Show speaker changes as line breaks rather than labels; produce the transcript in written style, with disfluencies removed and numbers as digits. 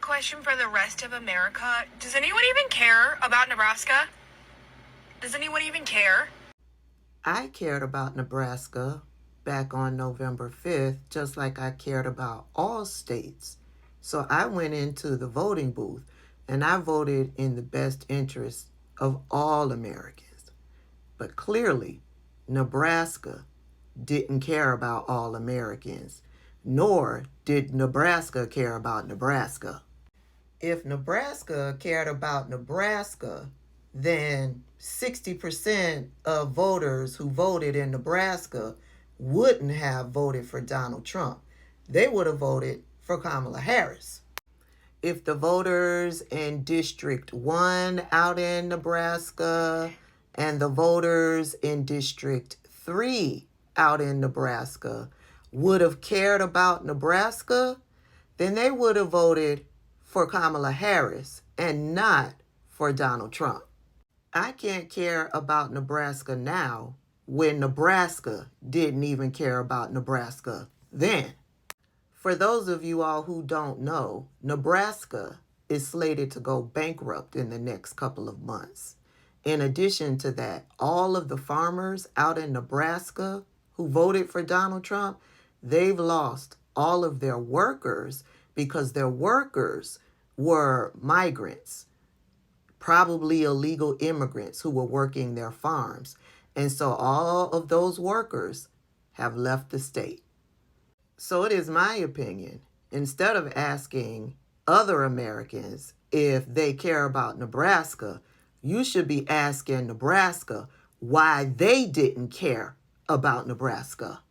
question for the rest of America. Does anyone even care about Nebraska? Does anyone even care?
I cared about Nebraska back on November 5th, just like I cared about all states. So I went into the voting booth and I voted in the best interest of all Americans. But clearly, Nebraska didn't care about all Americans, nor did Nebraska care about Nebraska. If Nebraska cared about Nebraska, then 60% of voters who voted in Nebraska wouldn't have voted for Donald Trump. They would have voted for Kamala Harris. If the voters in District 1 out in Nebraska and the voters in District 3 out in Nebraska would have cared about Nebraska, then they would have voted for Kamala Harris and not for Donald Trump. I can't care about Nebraska now when Nebraska didn't even care about Nebraska then. For those of you all who don't know, Nebraska is slated to go bankrupt in the next couple of months. In addition to that, all of the farmers out in Nebraska who voted for Donald Trump, they've lost all of their workers because their workers were migrants, probably illegal immigrants who were working their farms. And so all of those workers have left the state. So it is my opinion, instead of asking other Americans if they care about Nebraska, you should be asking Nebraska why they didn't care about Nebraska.